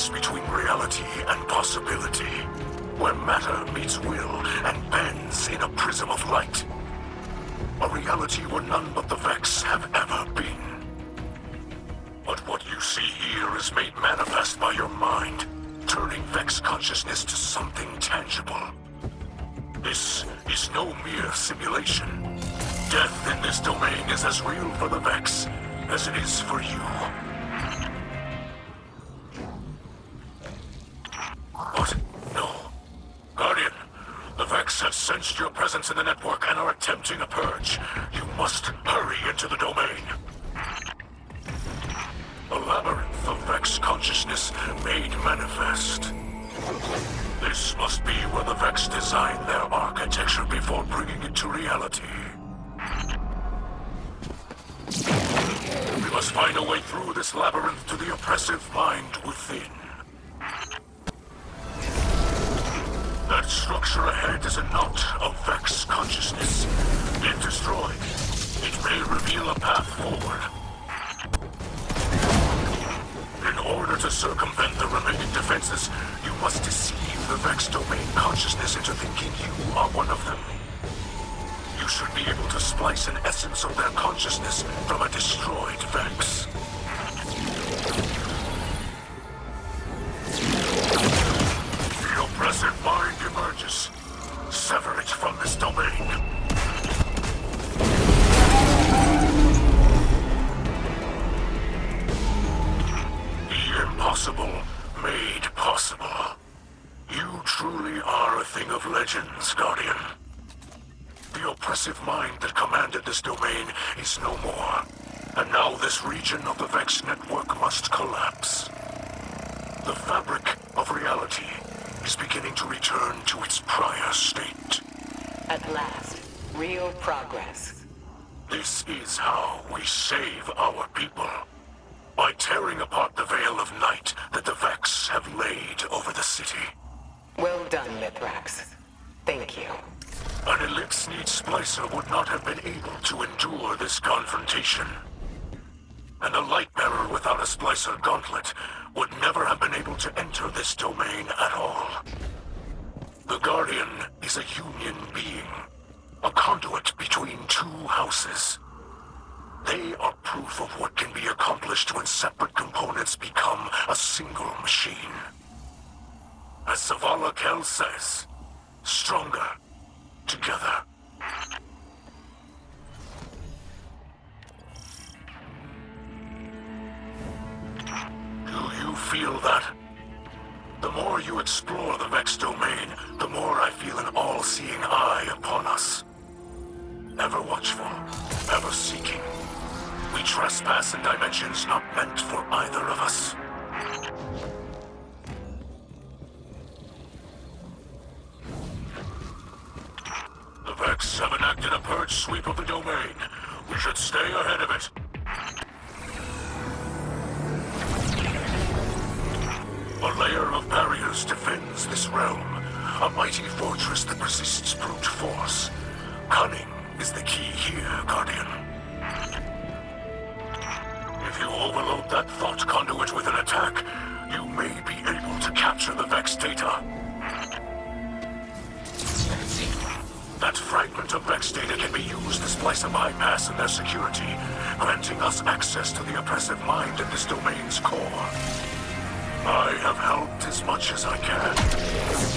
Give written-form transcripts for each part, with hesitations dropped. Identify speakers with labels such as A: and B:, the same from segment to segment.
A: space between reality and possibility, where matter meets will and bends in a prism of light. A reality where none but the Vex have ever been. But what you see here is made manifest by your mind, turning Vex consciousness to something tangible. This is no mere simulation. Death in this domain is as real for the Vex as it is for you. What? No. Guardian, the Vex have sensed your presence in the network and are attempting a purge. You must hurry into the domain. A labyrinth of Vex consciousness made manifest. This must be where the Vex designed their architecture before bringing it to reality. We must find a way through this labyrinth to the oppressive mind within. That structure ahead is a knot of Vex consciousness. If destroyed, it may reveal a path forward. In order to circumvent the remaining defenses, you must deceive the Vex domain consciousness into thinking you are one of them. You should be able to splice an essence of their consciousness from a destroyed Vex. The oppressive mind emerges. Sever it from this domain. The impossible made possible. You truly are a thing of legends, Guardian. The oppressive mind that commanded this domain is no more. And now this region of the Vex network must collapse. The fabric of reality is beginning to return to its prior state.
B: At last, real progress.
A: This is how we save our people. By tearing apart the veil of night that the Vex have laid over the city.
B: Well done, Mithrax. Thank you.
A: An elite-sneed splicer would not have been able to endure this confrontation. And a light-bearer without a splicer gauntlet would never have been able to enter this domain at all. The Guardian is a union being, a conduit between two houses. They are proof of what can be accomplished when separate components become a single machine. As Zavala Kel says, stronger together. Do you feel that? The more you explore the Vex domain, the more I feel an all-seeing eye upon us. Ever watchful, ever seeking. We trespass in dimensions not meant for either of us. The Vex have enacted a purge sweep of the domain. We should stay ahead of it. A layer of barriers defends this realm. A mighty fortress that resists brute force. Cunning is the key here, Guardian. If you overload that thought conduit with an attack, you may be able to capture the Vex data. That fragment of Vex data can be used to splice a bypass in their security, granting us access to the oppressive mind at this domain's core. I have helped as much as I can.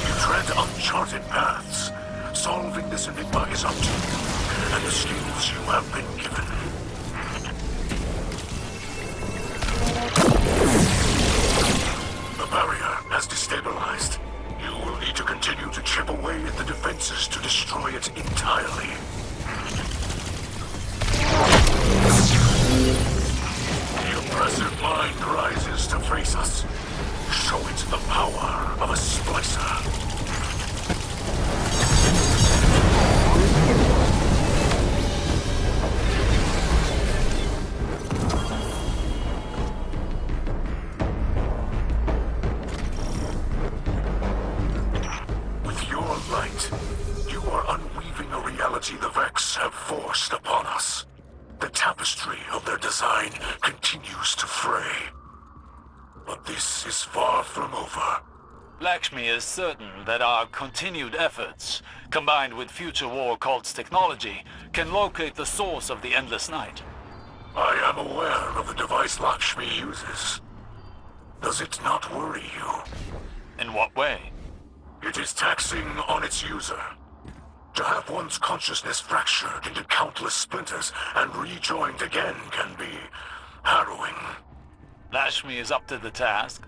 A: You tread uncharted paths. Solving this enigma is up to you, and the skills you have been given. The barrier has destabilized. You will need to continue to chip away at the defenses to destroy it entirely. The oppressive mind rises to face us. Show it the power of a splicer. With your light, you are unweaving a reality the Vex have forced upon us. The tapestry of their design continues to fray. But this is far from over.
C: Lakshmi is certain that our continued efforts, combined with future war cult's technology, can locate the source of the Endless Night.
A: I am aware of the device Lakshmi uses. Does it not worry you?
C: In what way?
A: It is taxing on its user. To have one's consciousness fractured into countless splinters and rejoined again can be harrowing.
C: Lakshmi is up to the task.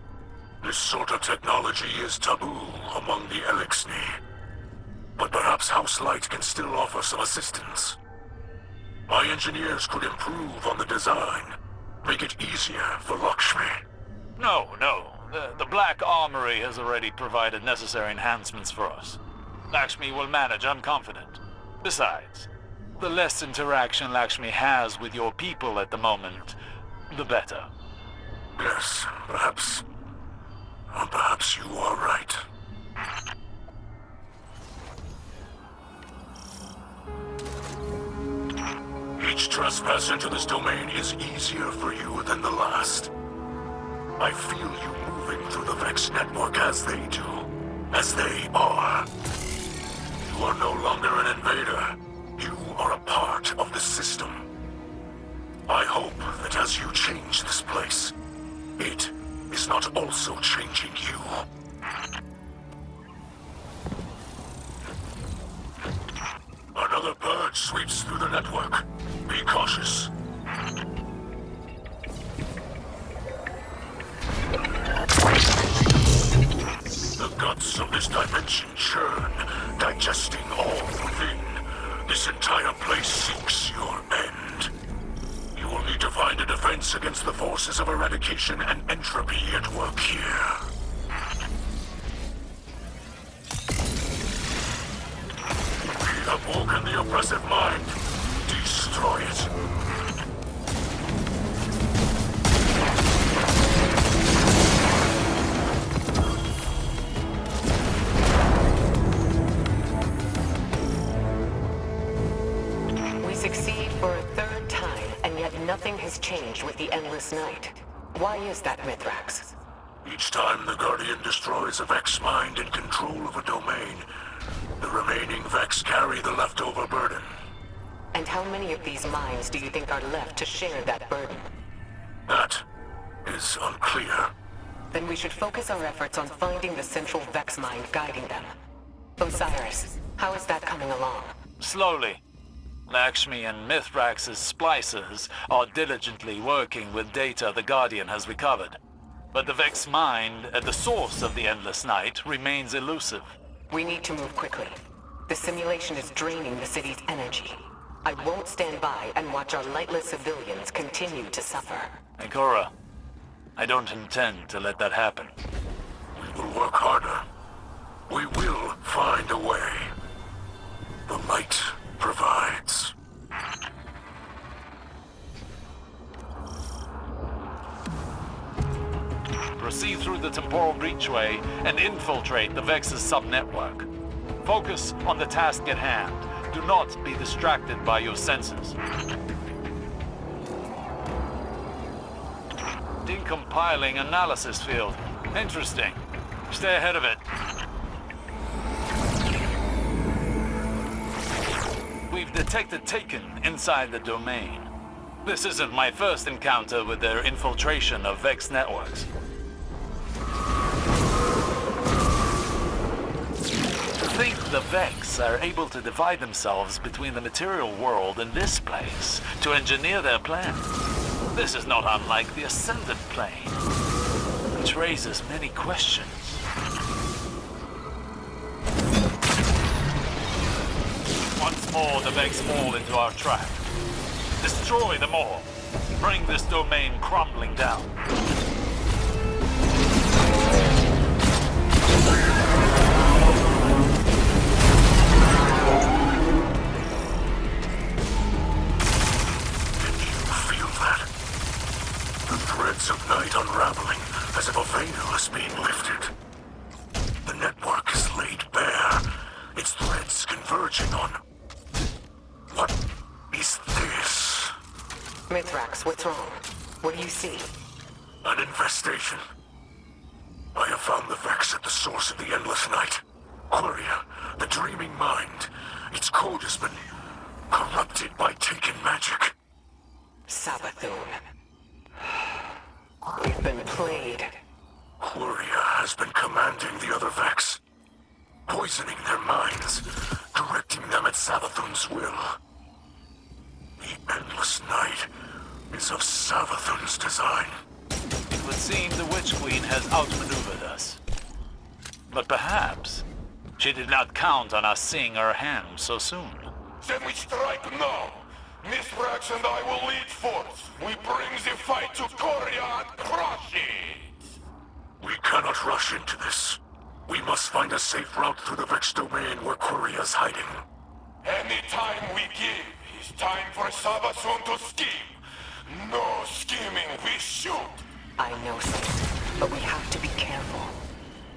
A: This sort of technology is taboo among the Elixni. But perhaps House Light can still offer some assistance. My engineers could improve on the design, make it easier for Lakshmi.
C: No. The Black Armory has already provided necessary enhancements for us. Lakshmi will manage, I'm confident. Besides, the less interaction Lakshmi has with your people at the moment, the better.
A: Yes, perhaps you are right. Each trespass into this domain is easier for you than the last. I feel you moving through the Vex network as they do, as they are. You are no longer an invader. You are a part of the system. I hope that as you change this place, it is not also changing you. Another purge sweeps through the network. Be cautious. The guts of this dimension churn, digesting all within. This entire place seeks your end. You will need to find a defense against the forces of eradication and entropy at work here. We have woken the oppressive mind. Destroy it.
B: We succeed for a third time, and yet nothing has changed with the Endless Night. Why is that, Mithrax?
A: Each time the Guardian destroys a Vex mind in control of a domain, the remaining Vex carry the leftover burden.
B: And how many of these minds do you think are left to share that burden?
A: That is unclear.
B: Then we should focus our efforts on finding the central Vex mind guiding them. Osiris, how is that coming along?
C: Slowly. Lakshmi and Mithrax's splicers are diligently working with data the Guardian has recovered. But the Vex mind at the source of the Endless Night remains elusive.
B: We need to move quickly. The simulation is draining the city's energy. I won't stand by and watch our lightless civilians continue to suffer.
C: Ikora, I don't intend to let that happen.
A: We will work harder. We will find a way. The light provides.
C: Proceed through the temporal breachway and infiltrate the Vex's subnetwork. Focus on the task at hand. Do not be distracted by your senses. Decompiling analysis field. Interesting. Stay ahead of it. We've detected Taken inside the domain. This isn't my first encounter with their infiltration of Vex networks. To think the Vex are able to divide themselves between the material world and this place to engineer their plan. This is not unlike the Ascendant Plane, which raises many questions. Once more, the Vex fall into our trap. Destroy them all. Bring this domain crumbling down.
A: Threads of night unraveling, as if a veil is being lifted. The network is laid bare, its threads converging on... What is this?
B: Mithrax, what's wrong? What do you see?
A: An infestation. I have found the Vex at the source of the endless night. Quria, the dreaming mind. Its code has been corrupted by taken magic.
B: Sabathun. We've been played.
A: Quria has been commanding the other Vex, poisoning their minds, directing them at Savathun's will. The endless night is of Savathun's design.
C: It would seem the Witch Queen has outmaneuvered us. But perhaps she did not count on us seeing her hand so soon.
D: Then we strike now. Mithrax and I will lead forth. We bring the fight to Korea and crush it.
A: We cannot rush into this. We must find a safe route through the Vex domain where Quiria's hiding.
D: Any time we give is time for Sabathun to scheme. No scheming, we shoot.
B: I know, Saint, but we have to be careful.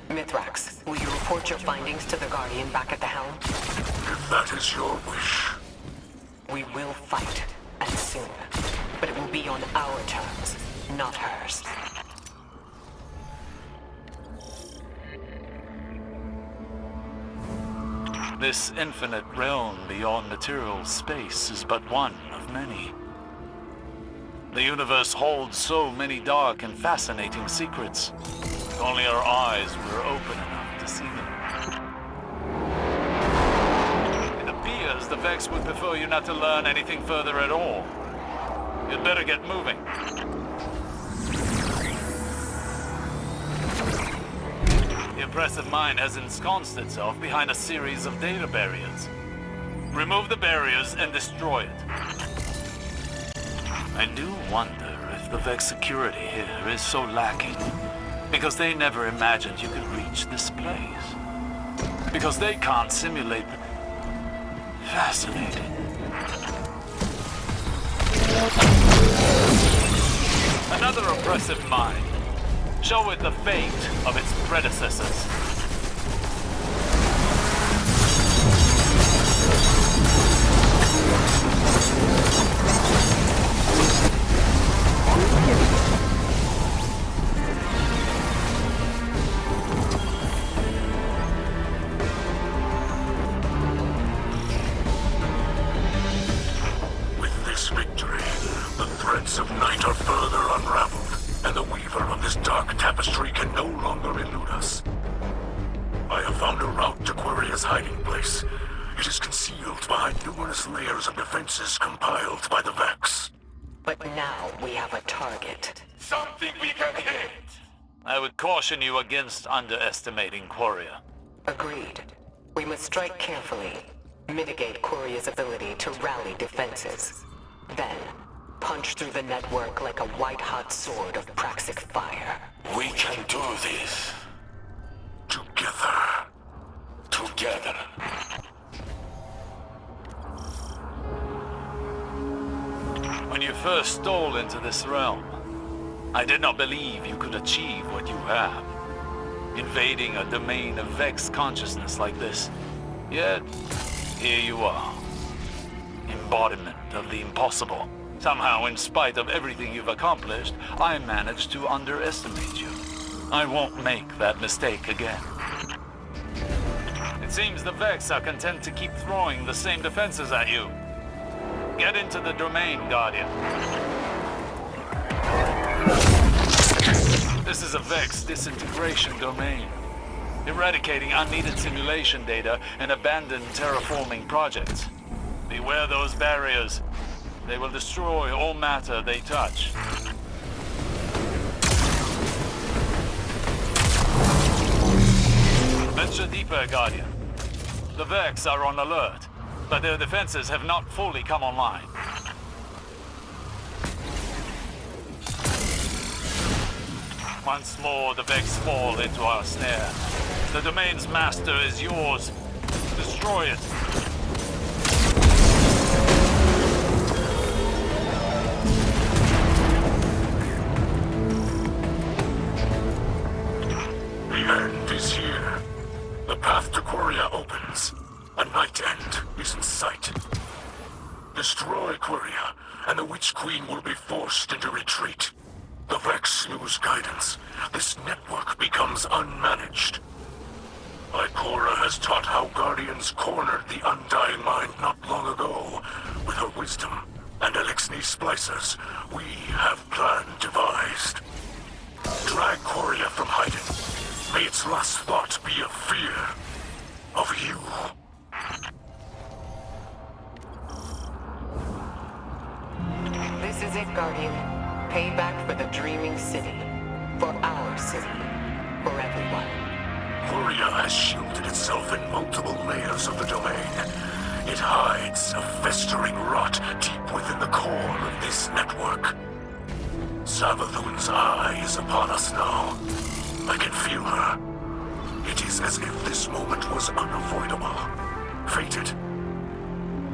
B: Mithrax, will you report your findings to the Guardian back at the helm?
A: If that is your wish.
B: We will fight, and soon. But it will be on our terms, not hers.
C: This infinite realm beyond material space is but one of many. The universe holds so many dark and fascinating secrets. If only our eyes were open enough to see them. It appears the Vex would prefer you not to learn anything further at all. You'd better get moving. The oppressive mind has ensconced itself behind a series of data barriers. Remove the barriers and destroy it. I do wonder if the Vex security here is so lacking because they never imagined you could reach this place. Because they can't simulate the... Fascinating. Another oppressive mind. Show it the fate of its predecessors.
A: With this victory, the threads of night are further unraveled, and the weaver of this dark tapestry can no longer elude us. I have found a route to Quiria's hiding place. It is concealed behind numerous layers of defenses compiled by the Vex.
B: But now we have a target.
D: Something we can hit.
C: I would caution you against underestimating Quria.
B: Agreed. We must strike carefully. Mitigate Quiria's ability to rally defenses. Then, punch through the network like a white-hot sword of praxic fire.
D: We can do this.
A: Together.
D: Together.
C: When you first stole into this realm, I did not believe you could achieve what you have. Invading a domain of Vex consciousness like this. Yet, here you are. Embodiment of the impossible. Somehow, in spite of everything you've accomplished, I managed to underestimate you. I won't make that mistake again. It seems the Vex are content to keep throwing the same defenses at you. Get into the domain, Guardian. This is a Vex disintegration domain. Eradicating unneeded simulation data and abandoned terraforming projects. Beware those barriers. They will destroy all matter they touch. Venture deeper, Guardian. The Vex are on alert, but their defenses have not fully come online. Once more, the Vex fall into our snare. The domain's master is yours. Destroy it.
A: The end is here. The path to Quria opens. A night end is in sight. Destroy Quria, and the Witch Queen will be forced into retreat. The Vex lose guidance. This network becomes unmanaged. Ikora has taught how Guardians cornered the Undying Mind not long ago. With her wisdom and Elixni splicers, we have plan devised. Drag Coria from hiding. May its last thought be of fear. Of you.
B: This is it, Guardian. Payback for the Dreaming City. For our city. For everyone.
A: Coria has shielded itself in multiple layers of the domain. It hides a festering rot deep within the core of this network. Savathun's eye is upon us now. I can feel her. It is as if this moment was unavoidable. Fated.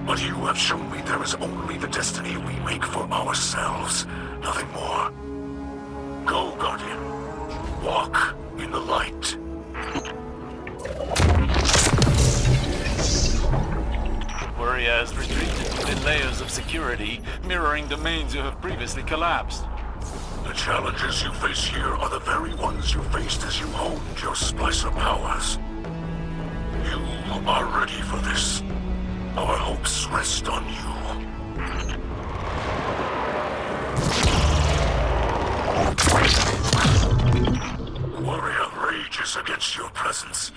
A: But you have shown me there is only the destiny we make for ourselves. Nothing more. Go, Guardian. Walk in the light.
C: Coria has retreated within layers of security, mirroring domains you have previously collapsed.
A: The challenges you face here are the very ones you faced as you honed your splicer powers. You are ready for this. Our hopes rest on you. Warrior rages against your presence.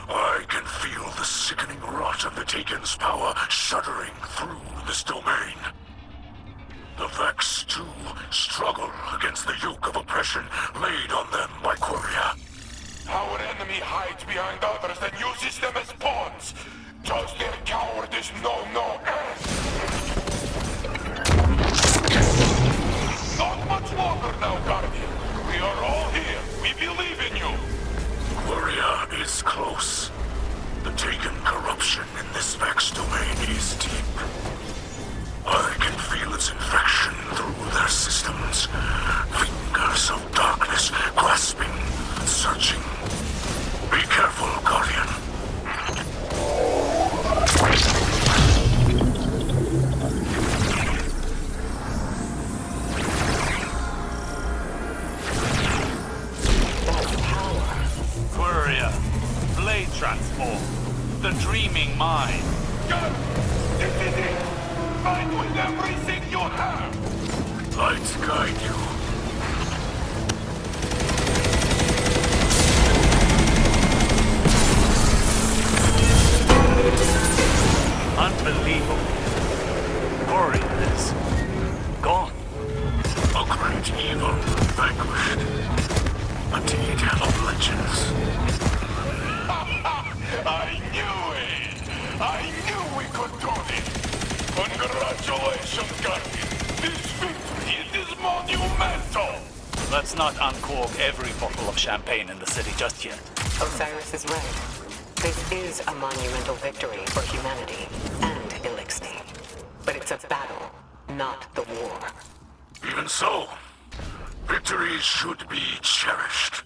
A: I can feel the sickening rot of the Taken's power shuddering through this domain. The Vex, too, struggle against the yoke of oppression laid on them by Coria.
D: Our enemy hides behind others and uses them as pawns. Does their cowardice know no end? Not much longer now, Guardian. We are all here. We believe in you.
A: Coria is close. The Taken corruption in this Vex domain is deep. I can feel its infection through their systems. Fingers of darkness grasping, searching. Be careful, Guardian.
B: That's power.
C: Coria, blade transform. The Dreaming Mind.
D: Good. This is it. Fight with everything you have.
A: Lights guide you.
C: Unbelievable. Coria is gone.
A: A great evil vanquished. A deed of legends.
D: I knew it. I knew we could do this. Congratulations, Guardian. This victory is monumental.
C: Let's not uncork every bottle of champagne in the city just yet.
B: Osiris is right. This is a monumental victory for humanity and Elixni. But it's a battle, not the war.
A: Even so, victories should be cherished.